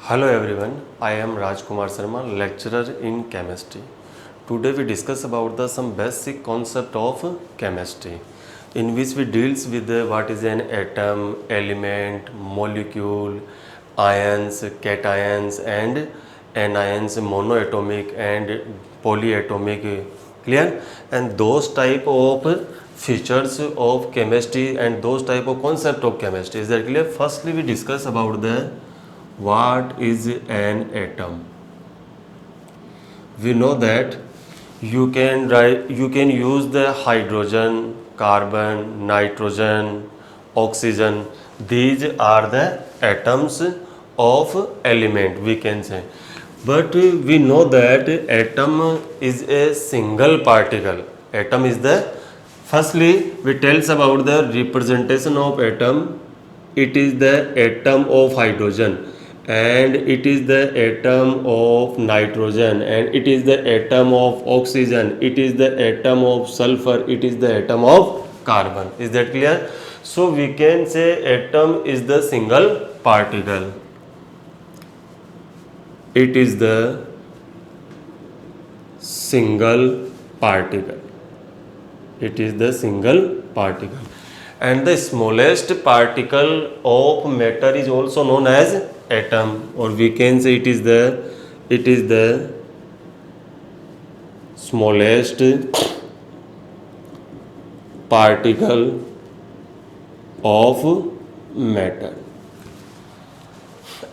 Hello everyone, I am Rajkumar Sharma, lecturer in chemistry. Today we discuss about the some basic concept of chemistry, in which we deals with what is an atom, element, molecule, ions, cations and anions, monoatomic and polyatomic. Clear? And those type of features of chemistry and those type of concept of chemistry. Is that clear? Firstly, we discuss about the what is an atom. We know that you can use the hydrogen, carbon, nitrogen, oxygen. These are the atoms of element, we can say. But we know that atom is a single particle. Atom is the firstly we tells about the representation of atom. It is the atom of hydrogen, and it is the atom of nitrogen, and it is the atom of oxygen, it is the atom of sulfur, it is the atom of carbon. Is that clear? So we can say atom is the single particle. It is the single particle. It is the single particle. And the smallest particle of matter is also known as atom, or we can say it is the smallest particle of matter.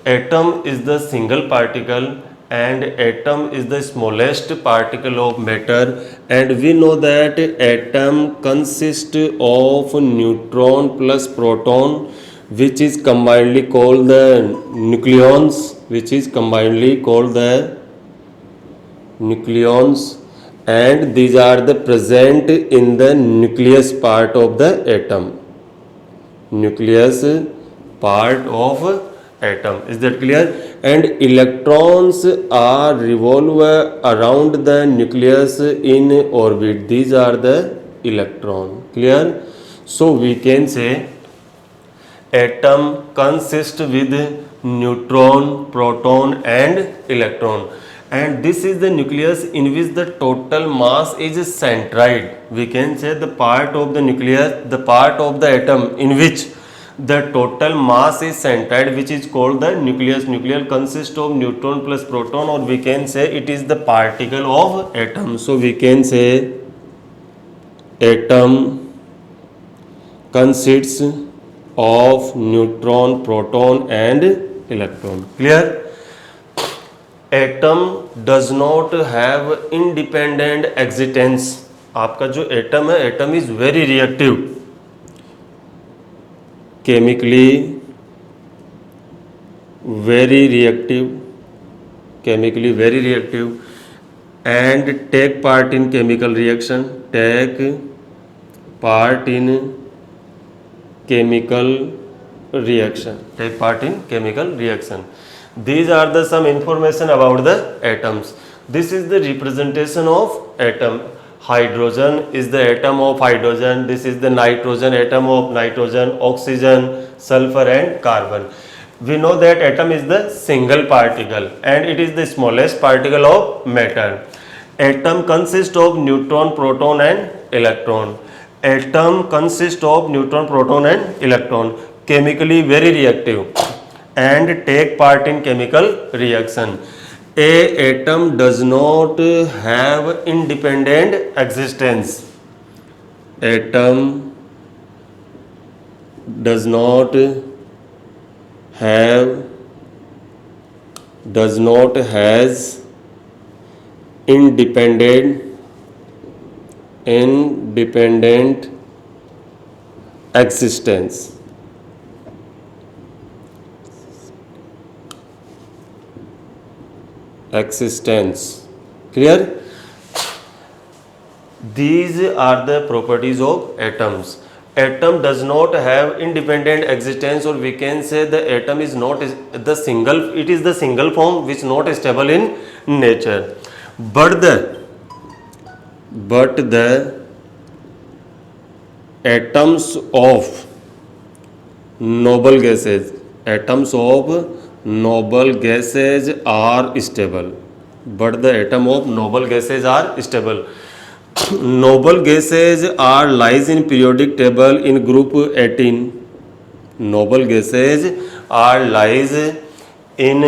Atom is the single particle and atom is the smallest particle of matter, and we know that atom consists of neutron plus proton, which is combinedly called the nucleons, and these are the present in the nucleus part of the atom. Nucleus part of atom. Is that clear? And electrons are revolve around the nucleus in orbit. These are the electron. Clear? So we can say atom consists with neutron, proton and electron, and this is the nucleus in which the total mass is centroid. We can say the part of the nucleus, the part of the atom in which the total mass is centroid, which is called the nucleus. Nucleus consists of neutron plus proton, or we can say it is the particle of atom. So we can say atom consists of neutron, proton and electron. Clear? Atom does not have independent existence. आपका जो atom है, atom is very reactive, chemically very reactive and take part in chemical reaction. These are the some information about the atoms. This is the representation of atom. Hydrogen is the atom of hydrogen. This is the nitrogen, atom of nitrogen, oxygen, sulfur and carbon. We know that atom is the single particle and it is the smallest particle of matter. Atom consists of neutron, proton and electron. Atom consists of neutron, proton and electron. Chemically very reactive and take part in chemical reaction. A atom does not have independent existence. Atom does not has independent existence. Clear? These are the properties of atoms. Atom does not have independent existence, or we can say the atom is not the single, it is the single form which not stable in nature. But the atoms of noble gases, atoms of noble gases are stable, but the atom of noble gases are stable. Noble gases are lies in periodic table in group 18. Noble gases are lies in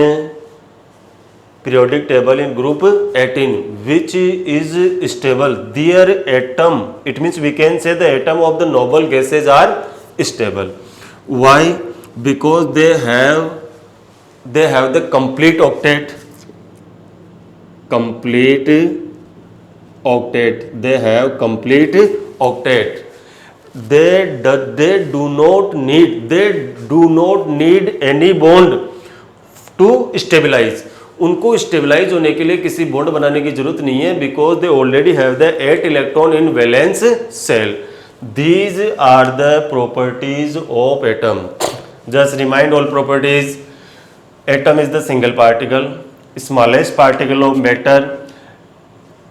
periodic table in group 18, which is stable. Their atom, it means we can say the atom of the noble gases are stable. Why? Because they have the complete octet. They have complete octet. They do not need any bond to stabilize. उनको stabilize होने के लिए किसी bond बनाने की जरूरत नहीं है, because they already have the 8 electron in valence shell. These are the properties of atom. Just remind all properties. Atom is the single particle, smallest particle of matter.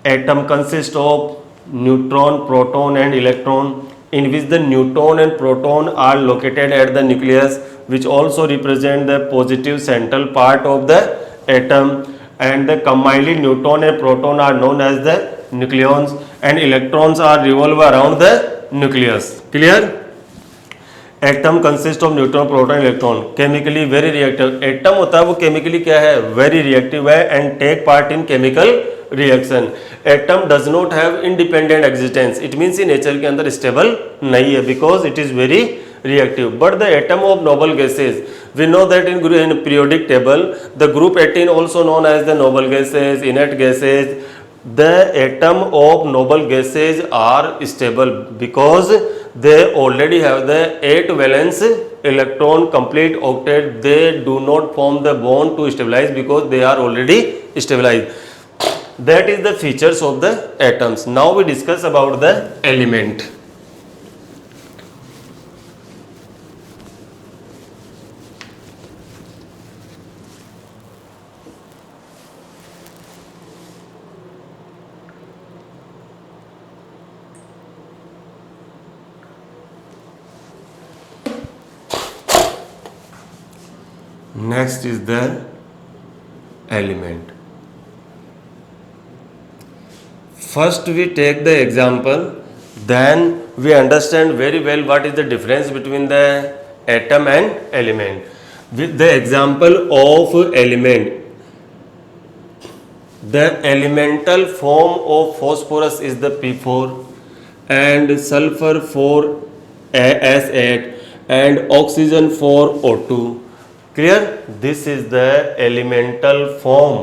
Atom consist of neutron, proton and electron, in which the neutron and proton are located at the nucleus, which also represent the positive central part of the atom, and the combined neutron and proton are known as the nucleons, and electrons are revolve around the nucleus. Clear? Atom consist of neutron, proton, electron. Chemically very reactive. Atom होता है वो chemically क्या है? Very reactive है and take part in chemical reaction. Atom does not have independent existence. It means ये nature के अंदर stable नहीं है, because it is very reactive. But the atom of noble gases, we know that in periodic table the group 18 also known as the noble gases, inert gases. The atom of noble gases are stable because they already have the 8 valence electron complete octet. They do not form the bond to stabilize because they are already stabilized. That is the features of the atoms. Now we discuss about the element. Next is the element. First we take the example, then we understand very well what is the difference between the atom and element. With the example of element, the elemental form of phosphorus is the P4 and sulfur 4S8 and oxygen 4O2. Clear? This is the elemental form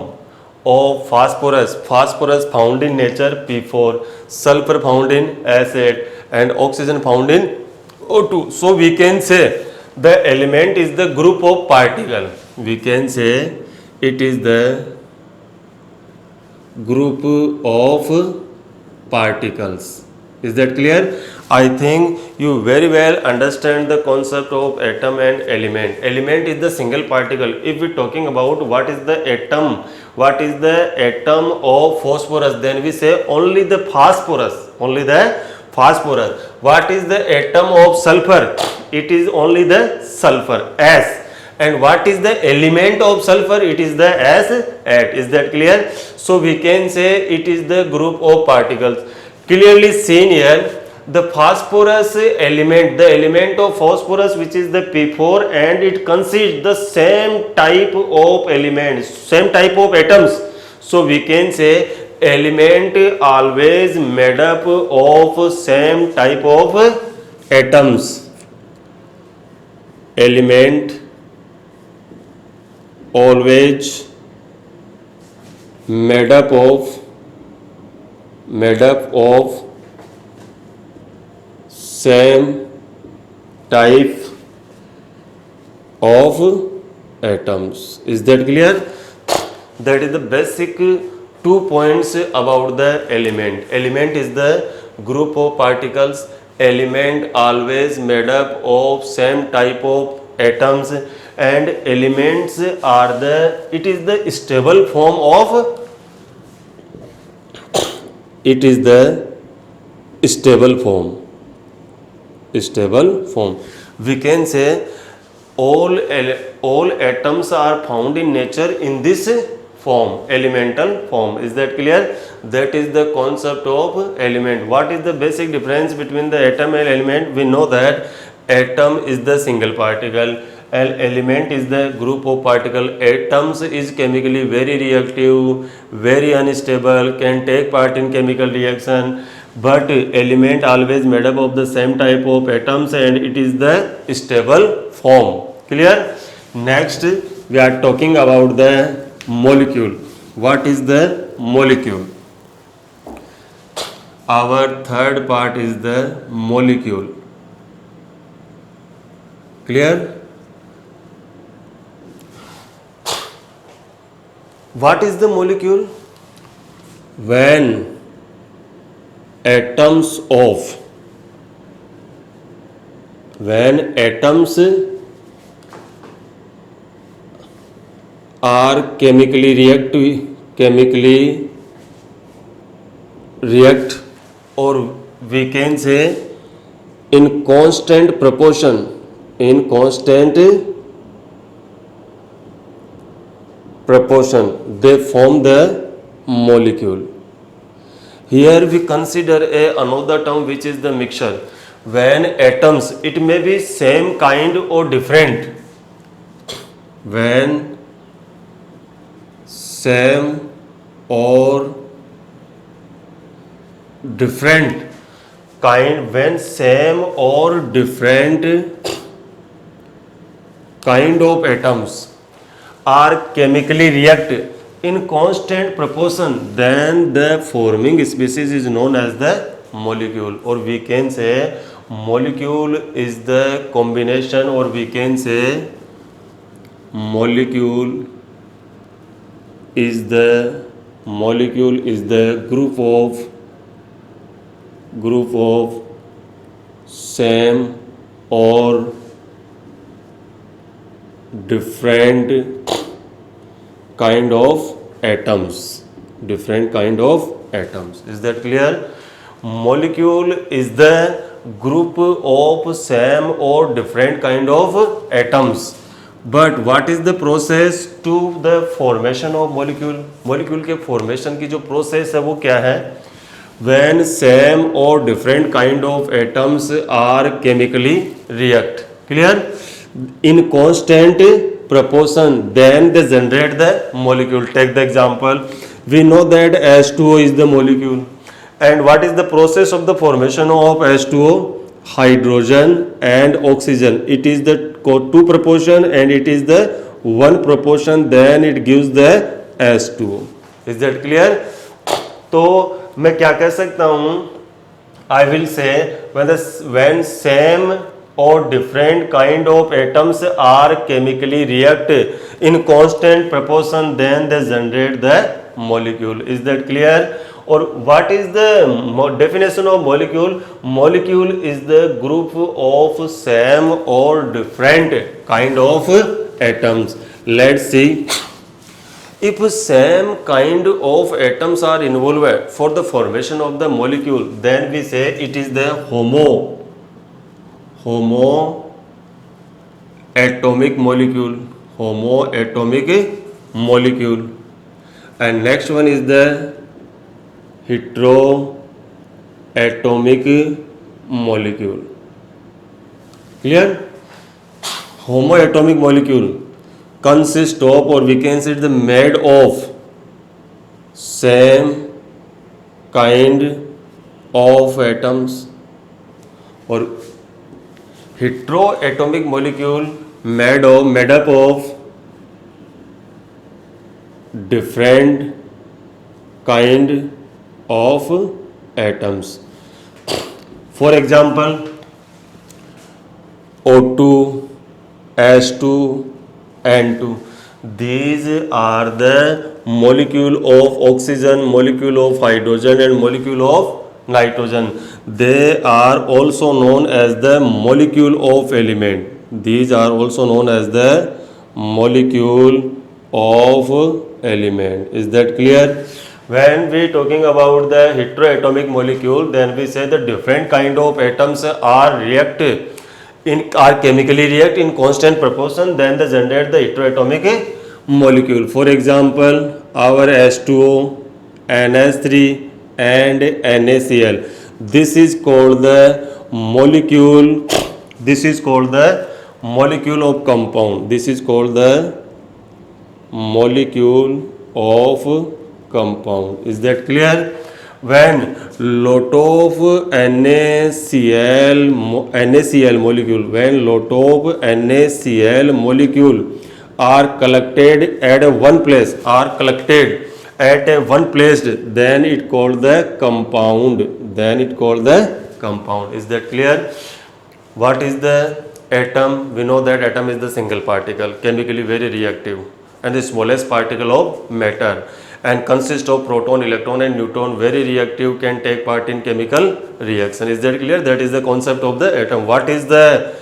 of phosphorus. Phosphorus found in nature P4, sulfur found in S8 and oxygen found in O2. So we can say the element is the group of particle. We can say it is the group of particles. Is that clear? I think you very well understand the concept of atom and element. Element is the single particle. If we talking about what is the atom, what is the atom of phosphorus, then we say only the phosphorus, only the phosphorus. What is the atom of sulfur? It is only the sulfur, S. And what is the element of sulfur? It is the S8. Is that clear? So we can say it is the group of particles. Clearly seen here, the phosphorus element, the element of phosphorus which is the P4, and it consists the same type of elements, same type of atoms. So we can say element always made up of same type of atoms. Element always made up of same type of atoms. Is that clear? That is the basic 2 points about the element. Element is the group of particles. Element always made up of same type of atoms, and elements are it is the stable form of, it is the stable form. We can say all atoms are found in nature in this form, elemental form. Is that clear? That is the concept of element. What is the basic difference between the atom and element? We know that atom is the single particle and element is the group of particle. Atoms is chemically very reactive, very unstable, can take part in chemical reaction, but element always made up of the same type of atoms and it is the stable form. Clear? Next we are talking about the molecule. What is the molecule? Our third part is the molecule. Clear? What is the molecule? When atoms are chemically react, or we can say in constant proportion, they form the molecule. Here we consider another term which is the mixture. When atoms, it may be same kind or different. When same or different kind, when same or different kind of atoms are chemically react in constant proportion, then the forming species is known as the molecule, or we can say molecule is the combination, or we can say molecule is the group of same or different kind of atoms. Is that clear? Molecule is the group of same or different kind of atoms. But what is the process to the formation of molecule? Molecule के formation की जो process है वो क्या है? When same or different kind of atoms are chemically react. Clear? In constant proportion, then they generate the molecule. Take the example. We know that H2O is the molecule. And what is the process of the formation of H2O? Hydrogen and oxygen. It is the two proportion and it is the one proportion, then it gives the H2O. Is that clear? तो मैं क्या कह सकता हूँ? I will say when same or different kind of atoms are chemically react in constant proportion, then they generate the molecule. Is that clear? Or what is the definition of molecule? Molecule is the group of same or different kind of atoms. Let's see. If same kind of atoms are involved for the formation of the molecule, then we say it is the homoatomic molecule. And next one is the heteroatomic molecule. Clear? Homoatomic molecule consists of, or we can say it is made of same kind of atoms, or heteroatomic molecule made up of different kind of atoms. For example, O2, H2, N2. These are the molecule of oxygen, molecule of hydrogen and molecule of nitrogen. They are also known as the molecule of element. These are also known as the molecule of element. Is that clear? When we talking about the heteroatomic molecule, then we say the different kind of atoms are react are chemically react in constant proportion, then they generate the heteroatomic molecule. For example, our H2O, NH3 and NaCl. This is called the molecule. This is called the molecule of compound. This is called the molecule of compound. Is that clear? When lot of NaCl molecule, when lot of NaCl molecule are collected at one place, then it called the compound. Is that clear? What is the atom? We know that atom is the single particle, chemically very reactive, and the smallest particle of matter, and consists of proton, electron and neutron, very reactive, can take part in chemical reaction. Is that clear? That is the concept of the atom. What is the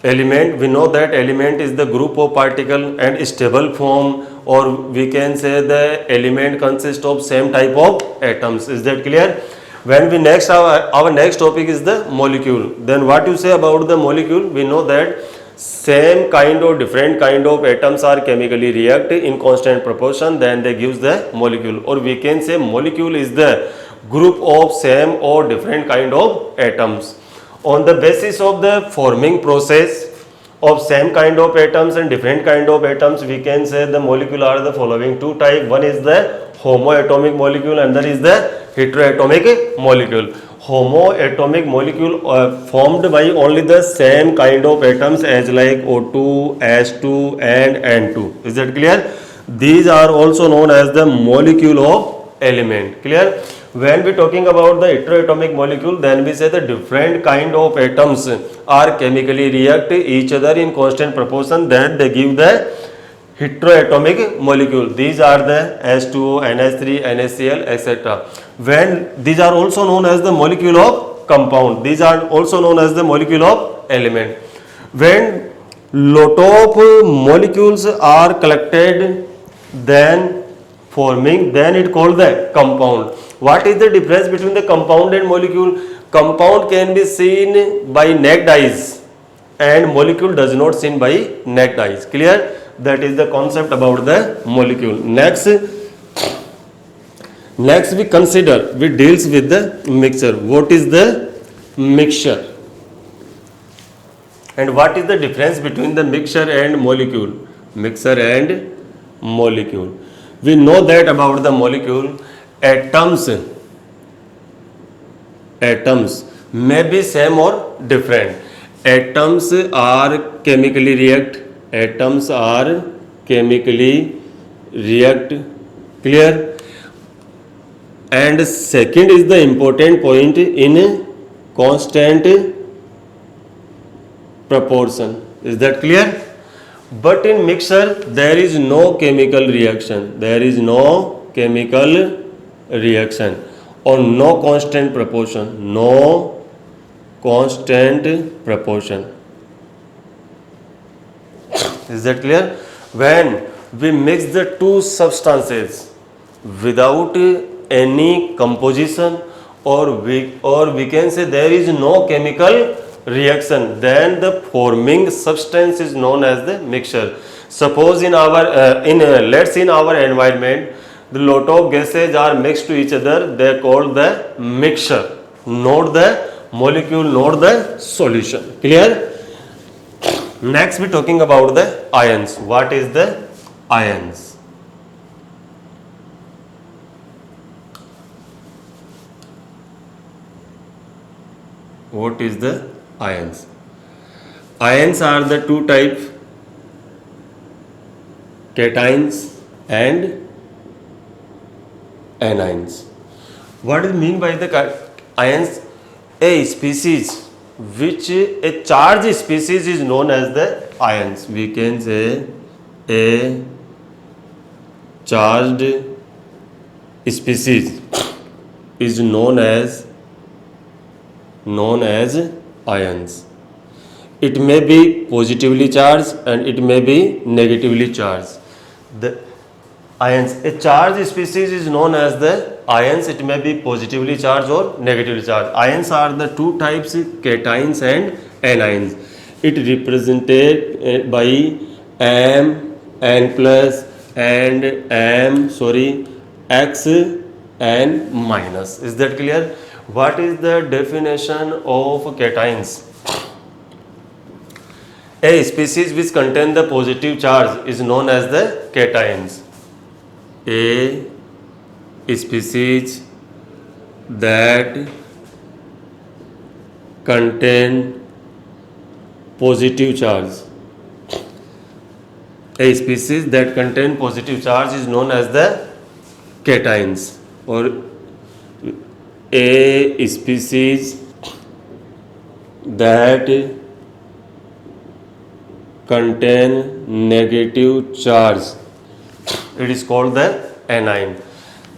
element? We know that element is the group of particle and stable form, or we can say the element consists of same type of atoms. Is that clear? When we next our next topic is the molecule. Then what you say about the molecule? We know that same kind or different kind of atoms are chemically react in constant proportion, then they gives the molecule, or we can say molecule is the group of same or different kind of atoms. On the basis of the forming process of same kind of atoms and different kind of atoms, we can say the molecule are the following two type. One is the homoatomic molecule and there is the heteroatomic molecule. Homoatomic molecule formed by only the same kind of atoms as like O2, H2 and N2. Is that clear? These are also known as the molecule of element. Clear? When we talking about the heteroatomic molecule, then we say the different kind of atoms are chemically react each other in constant proportion, then they give the heteroatomic molecule. These are the H2O, NH3, NaCl, etc. When these are also known as the molecule of compound. These are also known as the molecule of element. When lot of molecules are collected, then forming, then it called the compound. What is the difference between the compound and molecule? Compound can be seen by naked eyes and molecule does not seen by naked eyes. Clear? That is the concept about the molecule. Next we deals with the mixture. What is the mixture? And what is the difference between the mixture and molecule? Mixture and molecule. We know that about the molecule, atoms may be same or different. Atoms are chemically react. Clear? And second is the important point, in constant proportion. Is that clear? But in mixture there is no chemical reaction. Or no constant proportion. Is that clear? When we mix the two substances without any composition, or we can say there is no chemical reaction, then the forming substance is known as the mixture. Suppose in our let's in our environment, the lot of gases are mixed to each other, they are called the mixture, not the molecule, not the solution. Clear? Next we talking about the ions. What is the ions? What is the ions? Ions are the two types, cations and anions. What is mean by the ions? A species, which a charged species is known as the ions. We can say a charged species is known as ions. It may be positively charged and it may be negatively charged. The ions, a charged species is known as the ions. It may be positively charged or negatively charged. Ions are the two types, cations and anions. it represented by m, n plus and x and minus. Is that clear? What is the definition of cations? A species which contain the positive charge is known as the cations. A species that contain positive charge. A species that contain positive charge is known as the cations. Or a species that contain negative charge, it is called the anion.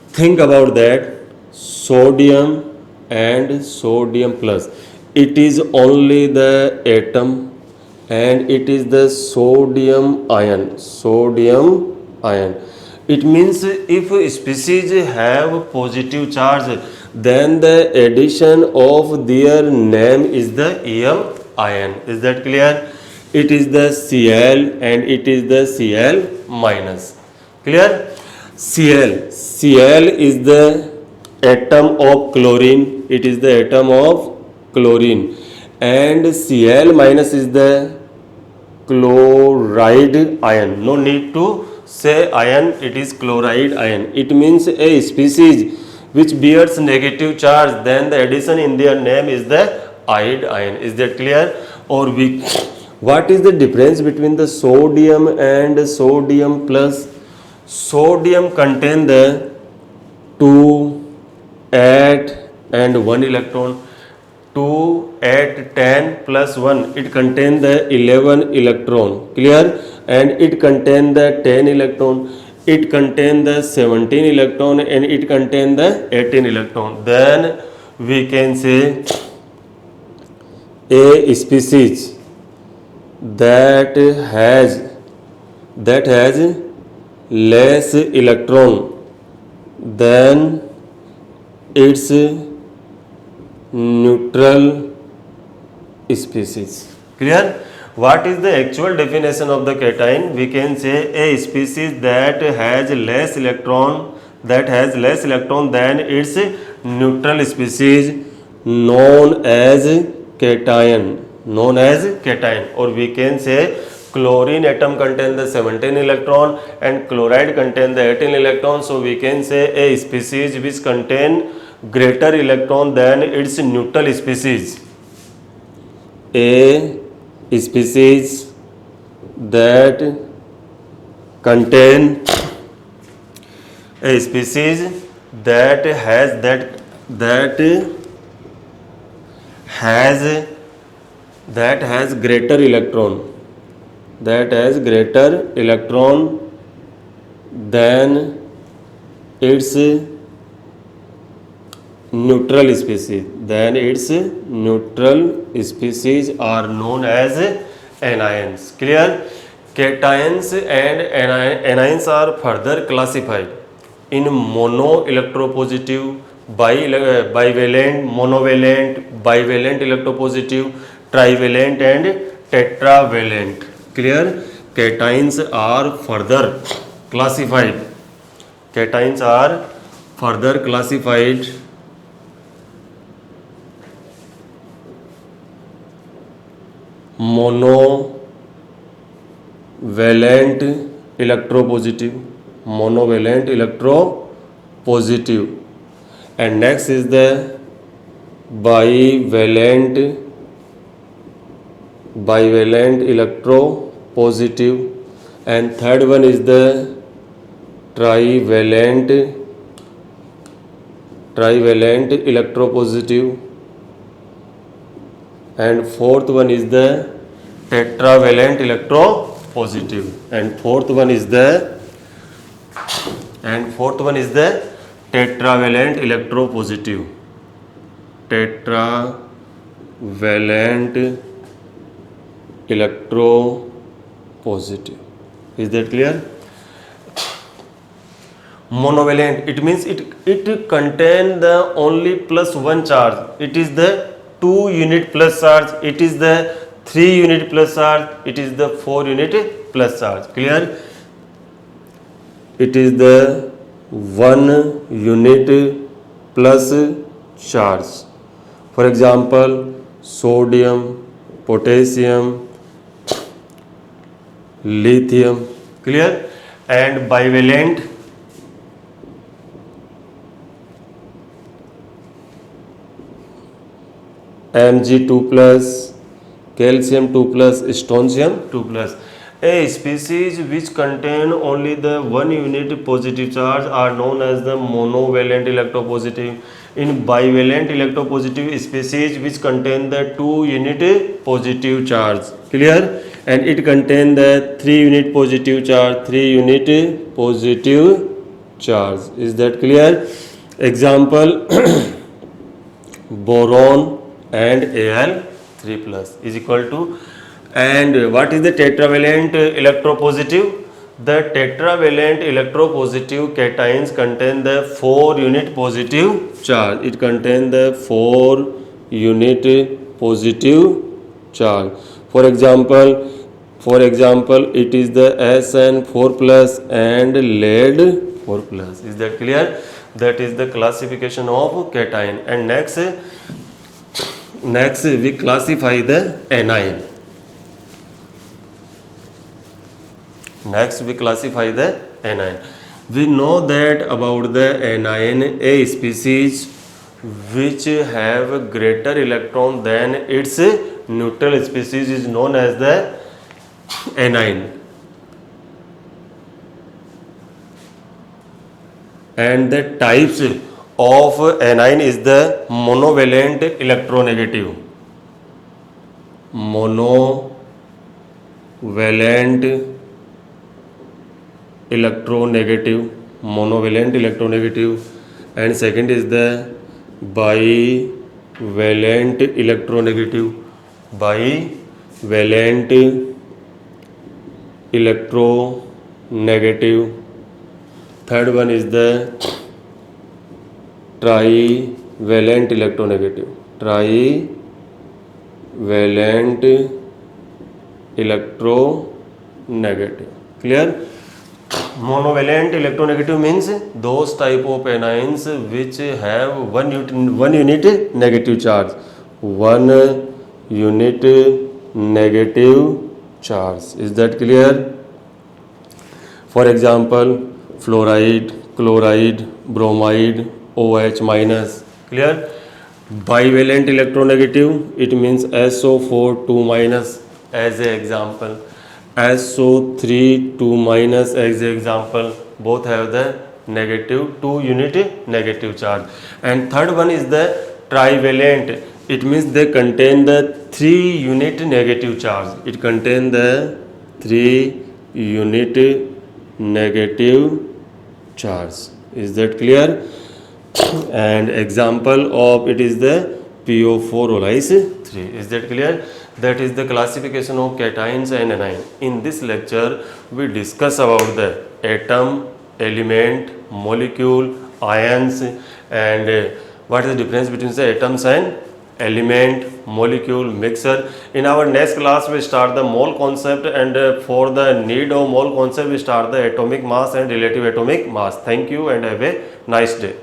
Think about that. Sodium and sodium plus, it is only the atom and it is the sodium ion. It means if species have positive charge, then the addition of their name is the ion. Is that clear? It is the Cl and it is the Cl minus. Clear? Cl is the atom of chlorine. It is the atom of chlorine. And Cl minus is the chloride ion. No need to say ion, it is chloride ion. It means a species which bears negative charge, then the addition in their name is the ion. Is that clear? Or what is the difference between the sodium and sodium plus? Sodium contain the 2, 8 and 1 electron. 2, 8, 10 plus 1, it contain the 11 electron. Clear? And it contain the 10 electron. It contain the 17 electron and it contain the 18 electron. Then we can say a species that has less electron than its neutral species. Clear? What is the actual definition of the cation? We can say a species that has less electron than its neutral species, known as cation. Or we can say chlorine atom contain the 17 electron and chloride contain the 18 electron. So we can say a species which contain greater electron than its neutral species. A species that contain a species that has greater electron than its neutral species are known as anions. Clear? Cations and anions are further classified in mono electropositive, bivalent, monovalent, bivalent electropositive, trivalent and tetravalent. Clear? Cations are further classified monovalent electropositive, and next is the bivalent electropositive, and third one is the trivalent electropositive, and fourth one is the tetravalent electropositive, and fourth one is the tetravalent electropositive. Is that clear? Monovalent, it means it contain the only plus one charge. It is the 2 unit plus charge. It is the 3 unit plus charge, it is the 4 unit plus charge. Clear? It is the 1 unit plus charge. For example, sodium, potassium, lithium. Clear? And bivalent Mg2 plus, calcium 2 plus, strontium 2 plus. A species which contain only the 1 unit positive charge are known as the monovalent electropositive. In bivalent electropositive species which contain the 2 unit positive charge. Clear? And it contain the 3 unit positive charge, 3 unit positive charge. Is that clear? Example, boron and Al3 plus is equal to. And what is the tetravalent electropositive? The tetravalent electropositive cations contain the 4 unit positive charge. It contain the 4 unit positive charge. For example, it is the Sn4 plus and lead 4 plus. Is that clear? That is the classification of cation. And next we classify the anion. We know that about the anion, a species which have greater electron than its neutral species is known as the anion. And the types of anion is the monovalent electronegative, monovalent electronegative, and second is the bivalent electronegative, third one is the trivalent electronegative, Clear? Monovalent electronegative means those type of anions which have 1 unit negative charge. 1 unit negative charge. Is that clear? For example, fluoride, chloride, bromide, OH minus. Clear? Bivalent electronegative, it means SO4 2 minus as an example, SO3 2 minus as an example. Both have the negative 2 unit negative charge. And third one is the trivalent. It means they contain the 3 unit negative charge. It contain the 3 unit negative charge. Is that clear? And example of it is the PO4 Olise 3. Is that clear? That is the classification of cations and anion. In this lecture, we discuss about the atom, element, molecule, ions, and what is the difference between the atoms and element, molecule, mixture. In our next class, we start the mole concept, and for the need of mole concept, we start the atomic mass and relative atomic mass. Thank you and have a nice day.